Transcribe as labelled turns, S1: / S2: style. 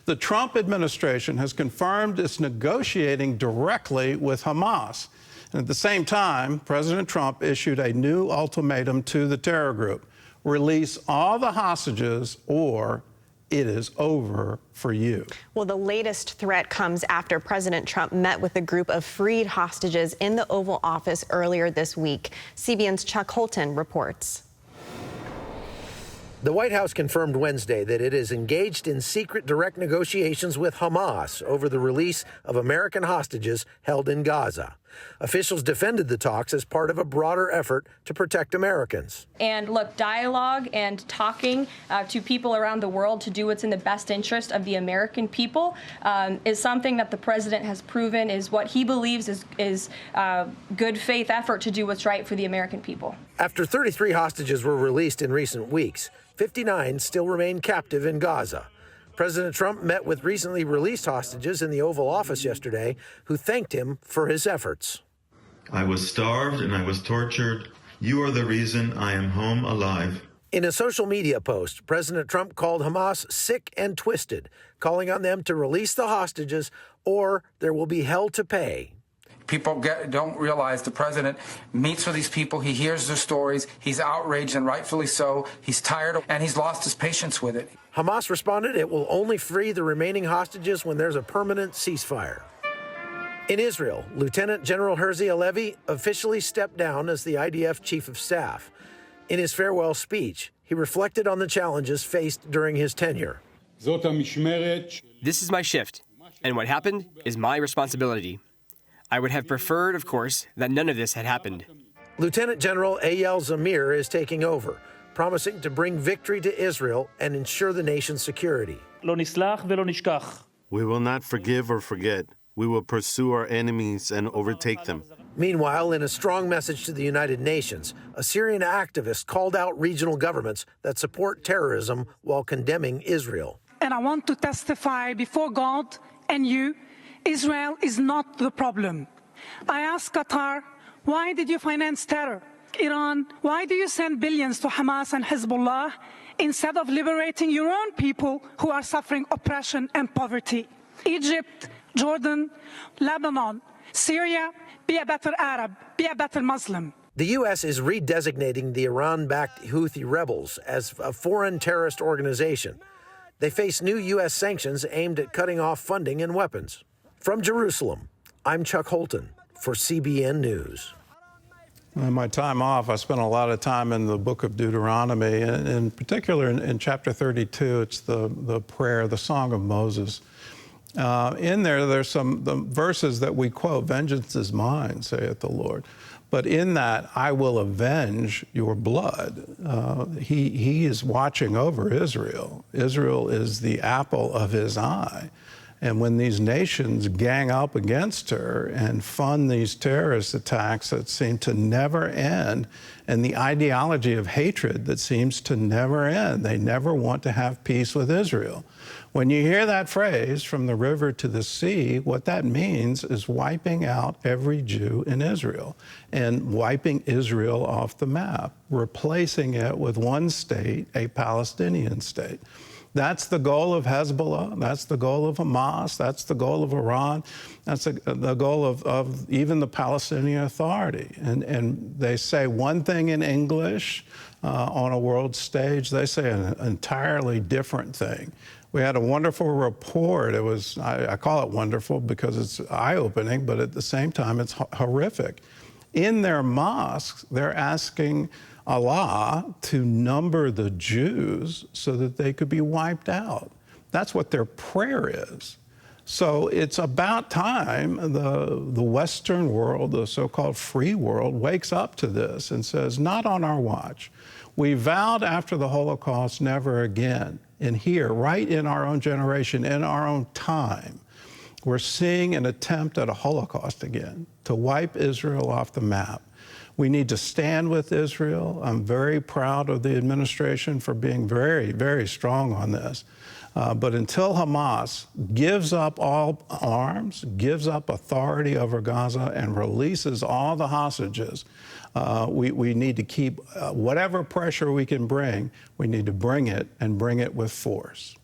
S1: The Trump administration has confirmed it's negotiating directly with Hamas. And at the same time, President Trump issued a new ultimatum to the terror group: release all the hostages or it is over for you.
S2: Well, the latest threat comes after President Trump met with a group of freed hostages in the Oval Office earlier this week. CBN's Chuck Holton reports.
S3: The White House confirmed Wednesday that it is engaged in secret direct negotiations with Hamas over the release of American hostages held in Gaza. Officials defended the talks as part of a broader effort to protect Americans.
S4: And look, dialogue and talking to people around the world to do what's in the best interest of the American people is something that the president has proven is what he believes is good faith effort to do what's right for the American people.
S3: After 33 hostages were released in recent weeks, 59 still remain captive in Gaza. President Trump met with recently released hostages in the Oval Office yesterday, who thanked him for his efforts.
S5: I was starved and I was tortured. You are the reason I am home alive.
S3: In a social media post, President Trump called Hamas sick and twisted, calling on them to release the hostages or there will be hell to pay.
S6: People don't realize the president meets with these people. He hears their stories. He's outraged, and rightfully so. He's tired, and he's lost his patience with it.
S3: Hamas responded it will only free the remaining hostages when there's a permanent ceasefire. In Israel, Lieutenant General Herzi Halevi officially stepped down as the IDF Chief of Staff. In his farewell speech, he reflected on the challenges faced during his tenure.
S7: This is my shift, and what happened is my responsibility. I would have preferred, of course, that none of this had happened.
S3: Lieutenant General Eyal Zamir is taking over, promising to bring victory to Israel and ensure the nation's security.
S8: We will not forgive or forget. We will pursue our enemies and overtake them.
S3: Meanwhile, in a strong message to the United Nations, a Syrian activist called out regional governments that support terrorism while condemning Israel.
S9: And I want to testify before God and you, Israel is not the problem. I ask Qatar, why did you finance terror? Iran, why do you send billions to Hamas and Hezbollah instead of liberating your own people who are suffering oppression and poverty? Egypt, Jordan, Lebanon, Syria, be a better Arab, be a better Muslim.
S3: The U.S. is redesignating the Iran-backed Houthi rebels as a foreign terrorist organization. They face new U.S. sanctions aimed at cutting off funding and weapons. From Jerusalem, I'm Chuck Holton for CBN News.
S1: In my time off, I spent a lot of time in the book of Deuteronomy, and in particular in chapter 32, it's the prayer, the Song of Moses. In there's the verses that we quote: vengeance is mine, saith the Lord. But in that, I will avenge your blood. He is watching over Israel. Israel is the apple of his eye. And when these nations gang up against her and fund these terrorist attacks that seem to never end, and the ideology of hatred that seems to never end, they never want to have peace with Israel. When you hear that phrase, from the river to the sea, what that means is wiping out every Jew in Israel and wiping Israel off the map, replacing it with one state, a Palestinian state. That's the goal of Hezbollah. That's the goal of Hamas. That's the goal of Iran. That's the goal of even the Palestinian Authority. And they say one thing in English on a world stage. They say an entirely different thing. We had a wonderful report. It was, I call it wonderful because it's eye-opening, but at the same time, it's horrific. In their mosques, they're asking Allah to number the Jews so that they could be wiped out. That's what their prayer is. So it's about time the Western world, the so-called free world, wakes up to this and says, not on our watch. We vowed after the Holocaust, never again. And here, right in our own generation, in our own time, we're seeing an attempt at a Holocaust again, to wipe Israel off the map. We need to stand with Israel. I'm very proud of the administration for being very, very strong on this. But until Hamas gives up all arms, gives up authority over Gaza, and releases all the hostages, we need to keep whatever pressure we can bring, we need to bring it and bring it with force.